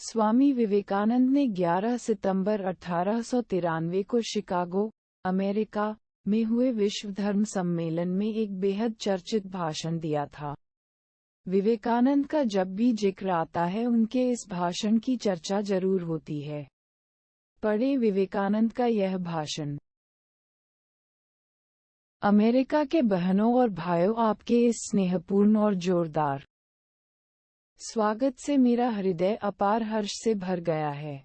स्वामी विवेकानंद ने 11 सितंबर 1893 को Chicago, America में हुए विश्व धर्म सम्मेलन में एक बेहद चर्चित भाषण दिया था। विवेकानंद का जब भी जिक्र आता है उनके इस भाषण की चर्चा जरूर होती है। पढ़े विवेकानंद का यह भाषण। अमेरिका के बहनों और भाइयों, आपके इस स्नेहपूर्ण और जोरदार स्वागत से मेरा हृदय अपार हर्ष से भर गया है।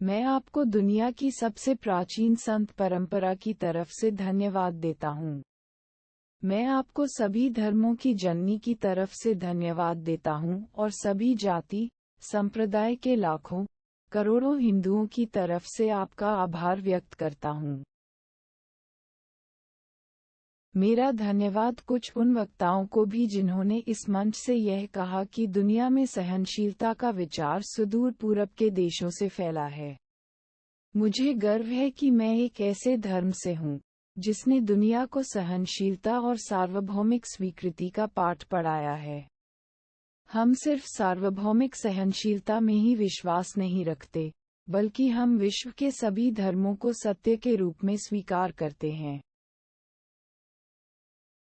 मैं आपको दुनिया की सबसे प्राचीन संत परंपरा की तरफ से धन्यवाद देता हूँ। मैं आपको सभी धर्मों की जननी की तरफ से धन्यवाद देता हूँ और सभी जाति संप्रदाय के लाखों करोड़ों हिंदुओं की तरफ से आपका आभार व्यक्त करता हूँ। मेरा धन्यवाद कुछ उन वक्ताओं को भी जिन्होंने इस मंच से यह कहा कि दुनिया में सहनशीलता का विचार सुदूर पूरब के देशों से फैला है। मुझे गर्व है कि मैं एक ऐसे धर्म से हूँ जिसने दुनिया को सहनशीलता और सार्वभौमिक स्वीकृति का पाठ पढ़ाया है। हम सिर्फ सार्वभौमिक सहनशीलता में ही विश्वास नहीं रखते, बल्कि हम विश्व के सभी धर्मों को सत्य के रूप में स्वीकार करते हैं।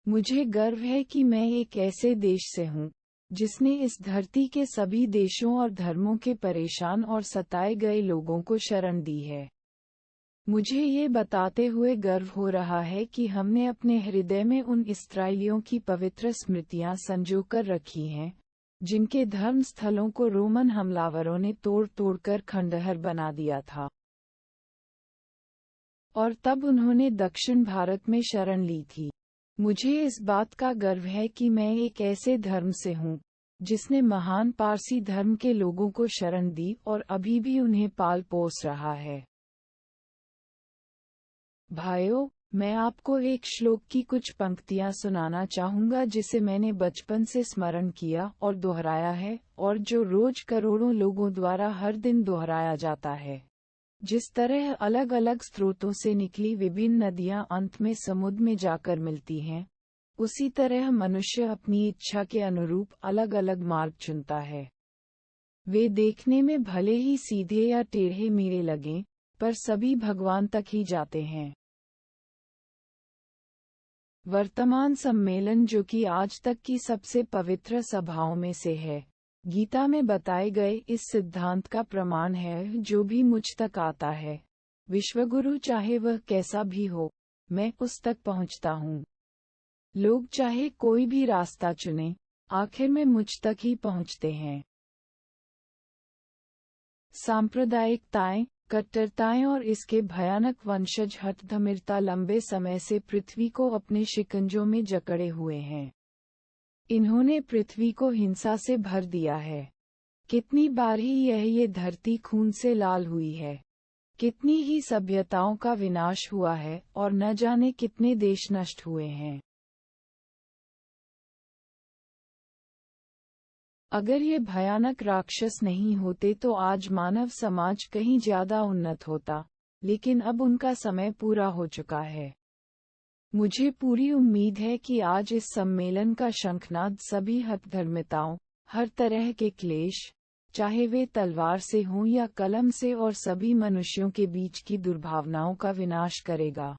मुझे गर्व है कि मैं एक ऐसे देश से हूँ जिसने इस धरती के सभी देशों और धर्मों के परेशान और सताए गए लोगों को शरण दी है। मुझे ये बताते हुए गर्व हो रहा है कि हमने अपने हृदय में उन इस्राएलियों की पवित्र स्मृतियां संजोकर रखी हैं, जिनके धर्म स्थलों को रोमन हमलावरों ने तोड़ तोड़कर खंडहर बना दिया था और तब उन्होंने दक्षिण भारत में शरण ली थी। मुझे इस बात का गर्व है कि मैं एक ऐसे धर्म से हूँ जिसने महान पारसी धर्म के लोगों को शरण दी और अभी भी उन्हें पाल पोस रहा है। भाइयों, मैं आपको एक श्लोक की कुछ पंक्तियां सुनाना चाहूंगा जिसे मैंने बचपन से स्मरण किया और दोहराया है, और जो रोज करोड़ों लोगों द्वारा हर दिन दोहराया जाता है। जिस तरह अलग अलग स्रोतों से निकली विभिन्न नदियां अंत में समुद्र में जाकर मिलती हैं, उसी तरह मनुष्य अपनी इच्छा के अनुरूप अलग अलग मार्ग चुनता है। वे देखने में भले ही सीधे या टेढ़े मेढ़े लगें, पर सभी भगवान तक ही जाते हैं। वर्तमान सम्मेलन, जो कि आज तक की सबसे पवित्र सभाओं में से है, गीता में बताए गए इस सिद्धांत का प्रमाण है, जो भी मुझ तक आता है, विश्वगुरु चाहे वह कैसा भी हो, मैं उस तक पहुंचता हूँ। लोग चाहे कोई भी रास्ता चुने, आखिर में मुझ तक ही पहुंचते हैं। सांप्रदायिकताएं, कट्टरताएं और इसके भयानक वंशज हठधर्मिता लंबे समय से पृथ्वी को अपने शिकंजों में जकड़े हुए हैं। इन्होंने पृथ्वी को हिंसा से भर दिया है। कितनी बार ही ये धरती खून से लाल हुई है, कितनी ही सभ्यताओं का विनाश हुआ है और न जाने कितने देश नष्ट हुए हैं। अगर ये भयानक राक्षस नहीं होते तो आज मानव समाज कहीं ज्यादा उन्नत होता, लेकिन अब उनका समय पूरा हो चुका है। मुझे पूरी उम्मीद है कि आज इस सम्मेलन का शंखनाद सभी हठधर्मिताओं, हर तरह के क्लेश, चाहे वे तलवार से हों या कलम से, और सभी मनुष्यों के बीच की दुर्भावनाओं का विनाश करेगा।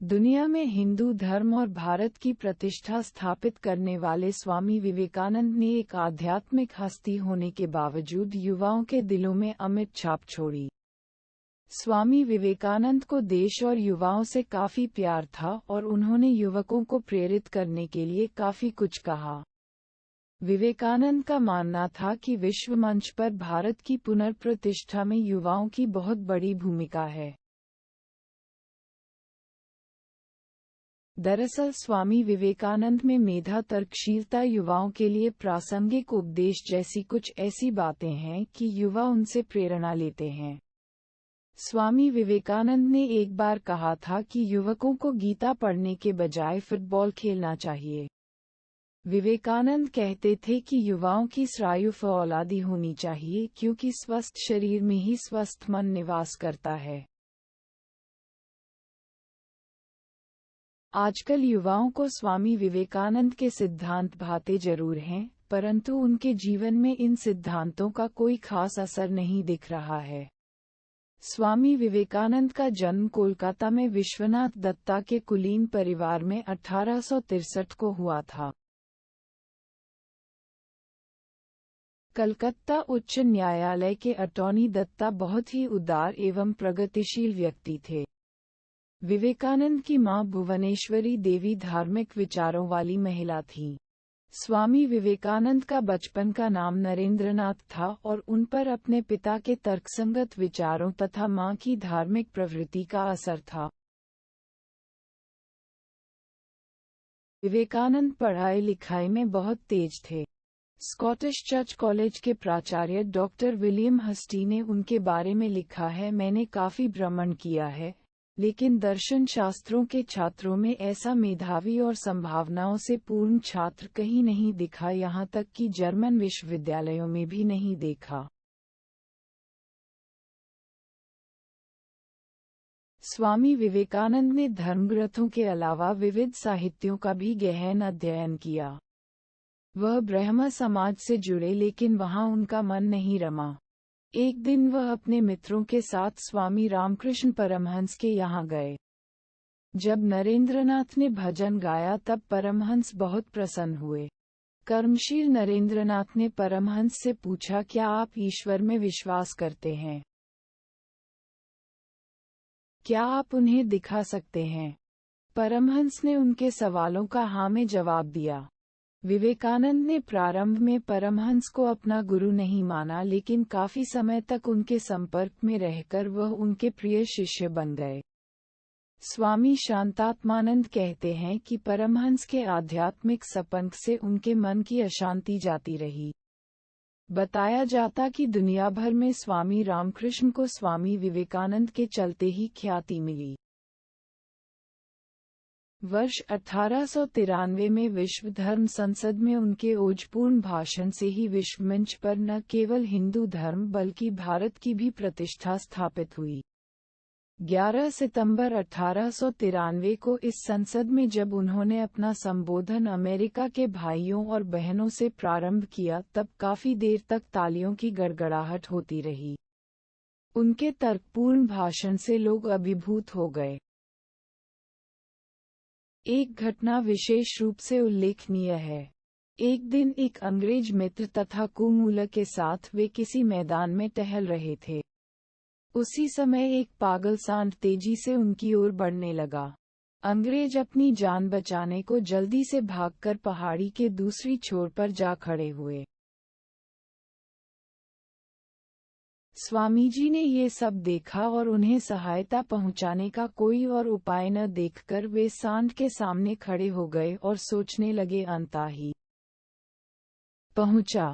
दुनिया में हिंदू धर्म और भारत की प्रतिष्ठा स्थापित करने वाले स्वामी विवेकानंद ने एक आध्यात्मिक हस्ती होने के बावजूद युवाओं के दिलों में अमिट छाप छोड़ी। स्वामी विवेकानंद को देश और युवाओं से काफी प्यार था और उन्होंने युवकों को प्रेरित करने के लिए काफी कुछ कहा। विवेकानंद का मानना था कि विश्व मंच पर भारत की पुनर्प्रतिष्ठा में युवाओं की बहुत बड़ी भूमिका है। दरअसल स्वामी विवेकानंद में मेधा, तर्कशीलता, युवाओं के लिए प्रासंगिक उपदेश जैसी कुछ ऐसी बातें हैं कि युवा उनसे प्रेरणा लेते हैं। स्वामी विवेकानंद ने एक बार कहा था कि युवकों को गीता पढ़ने के बजाय फुटबॉल खेलना चाहिए। विवेकानंद कहते थे कि युवाओं की स्रायु फौलादी होनी चाहिए, क्योंकि स्वस्थ शरीर में ही स्वस्थ मन निवास करता है। आजकल युवाओं को स्वामी विवेकानंद के सिद्धांत भाते जरूर हैं, परंतु उनके जीवन में इन सिद्धांतों का कोई खास असर नहीं दिख रहा है। स्वामी विवेकानंद का जन्म कोलकाता में विश्वनाथ दत्ता के कुलीन परिवार में 1863 को हुआ था। कलकत्ता उच्च न्यायालय के अटॉर्नी दत्ता बहुत ही उदार एवं प्रगतिशील व्यक्ति थे। विवेकानंद की मां भुवनेश्वरी देवी धार्मिक विचारों वाली महिला थीं। स्वामी विवेकानंद का बचपन का नाम नरेंद्रनाथ था और उन पर अपने पिता के तर्कसंगत विचारों तथा मां की धार्मिक प्रवृत्ति का असर था। विवेकानंद पढ़ाई लिखाई में बहुत तेज थे। स्कॉटिश चर्च कॉलेज के प्राचार्य डॉक्टर विलियम हस्टी ने उनके बारे में लिखा है, मैंने काफी भ्रमण किया है, लेकिन दर्शन शास्त्रों के छात्रों में ऐसा मेधावी और संभावनाओं से पूर्ण छात्र कहीं नहीं दिखा, यहाँ तक कि जर्मन विश्वविद्यालयों में भी नहीं देखा। स्वामी विवेकानंद ने धर्मग्रंथों के अलावा विविध साहित्यों का भी गहन अध्ययन किया। वह ब्रह्म समाज से जुड़े, लेकिन वहां उनका मन नहीं रमा। एक दिन वह अपने मित्रों के साथ स्वामी रामकृष्ण परमहंस के यहाँ गए। जब नरेंद्रनाथ ने भजन गाया तब परमहंस बहुत प्रसन्न हुए। कर्मशील नरेंद्रनाथ ने परमहंस से पूछा, क्या आप ईश्वर में विश्वास करते हैं? क्या आप उन्हें दिखा सकते हैं? परमहंस ने उनके सवालों का हाँ में जवाब दिया। विवेकानंद ने प्रारंभ में परमहंस को अपना गुरु नहीं माना, लेकिन काफी समय तक उनके संपर्क में रहकर वह उनके प्रिय शिष्य बन गए। स्वामी शांतात्मानंद कहते हैं कि परमहंस के आध्यात्मिक संपर्क से उनके मन की अशांति जाती रही। बताया जाता कि दुनिया भर में स्वामी रामकृष्ण को स्वामी विवेकानंद के चलते ही ख्याति मिली। वर्ष 1893 में विश्व धर्म संसद में उनके ओजपूर्ण भाषण से ही विश्व मंच पर न केवल हिंदू धर्म बल्कि भारत की भी प्रतिष्ठा स्थापित हुई। 11 सितंबर 1893 को इस संसद में जब उन्होंने अपना संबोधन अमेरिका के भाइयों और बहनों से प्रारंभ किया, तब काफी देर तक तालियों की गड़गड़ाहट होती रही। उनके तर्कपूर्ण भाषण से लोग अभिभूत हो गए। एक घटना विशेष रूप से उल्लेखनीय है। एक दिन एक अंग्रेज मित्र तथा कुमूलक के साथ वे किसी मैदान में टहल रहे थे। उसी समय एक पागल सांड तेजी से उनकी ओर बढ़ने लगा। अंग्रेज अपनी जान बचाने को जल्दी से भागकर पहाड़ी के दूसरी छोर पर जा खड़े हुए। स्वामी जी ने ये सब देखा और उन्हें सहायता पहुंचाने का कोई और उपाय न देखकर वे सांड के सामने खड़े हो गए और सोचने लगे, अंता ही पहुंचा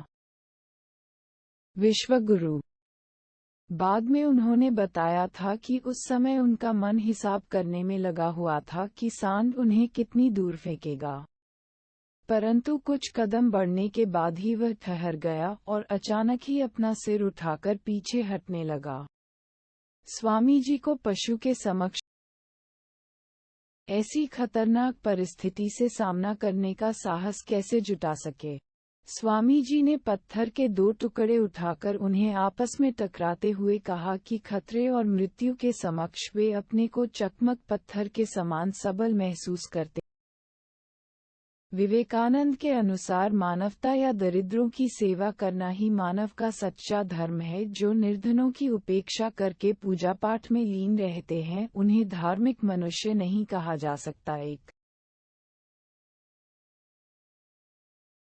विश्वगुरु। बाद में उन्होंने बताया था कि उस समय उनका मन हिसाब करने में लगा हुआ था कि सांड उन्हें कितनी दूर फेंकेगा, परंतु कुछ कदम बढ़ने के बाद ही वह ठहर गया और अचानक ही अपना सिर उठाकर पीछे हटने लगा। स्वामी जी को पशु के समक्ष ऐसी खतरनाक परिस्थिति से सामना करने का साहस कैसे जुटा सके। स्वामी जी ने पत्थर के 2 टुकड़े उठाकर उन्हें आपस में टकराते हुए कहा कि खतरे और मृत्यु के समक्ष वे अपने को चकमक पत्थर के समान सबल महसूस करते। विवेकानंद के अनुसार मानवता या दरिद्रों की सेवा करना ही मानव का सच्चा धर्म है। जो निर्धनों की उपेक्षा करके पूजा पाठ में लीन रहते हैं, उन्हें धार्मिक मनुष्य नहीं कहा जा सकता। एक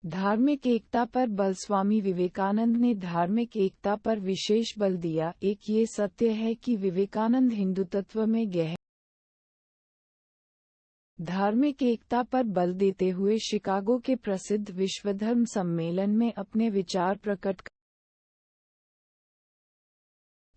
धार्मिक एकता पर बल। स्वामी विवेकानंद ने धार्मिक एकता पर विशेष बल दिया। एक ये सत्य है कि विवेकानंद हिंदू तत्व में गहन धार्मिक एकता पर बल देते हुए शिकागो के प्रसिद्ध विश्वधर्म सम्मेलन में अपने विचार प्रकट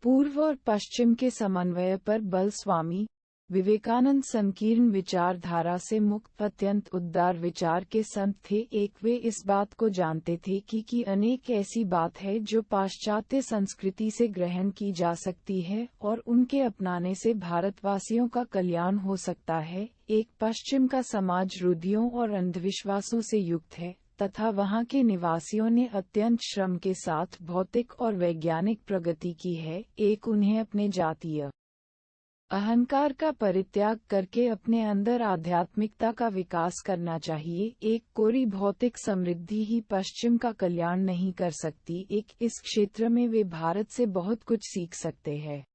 पूर्व और पश्चिम के समन्वय पर बल। स्वामी विवेकानंद संकीर्ण विचारधारा से मुक्त अत्यंत उदार विचार के संत थे। एक वे इस बात को जानते थे कि अनेक ऐसी बात है जो पाश्चात्य संस्कृति से ग्रहण की जा सकती है और उनके अपनाने से भारतवासियों का कल्याण हो सकता है। एक पश्चिम का समाज रूढ़ियों और अंधविश्वासों से युक्त है, तथा वहाँ के निवासियों ने अत्यंत श्रम के साथ भौतिक और वैज्ञानिक प्रगति की है। एक, उन्हें अपने जातीय अहंकार का परित्याग करके अपने अंदर आध्यात्मिकता का विकास करना चाहिए। एक, कोरी भौतिक समृद्धि ही पश्चिम का कल्याण नहीं कर सकती। एक, इस क्षेत्र में वे भारत से बहुत कुछ सीख सकते हैं।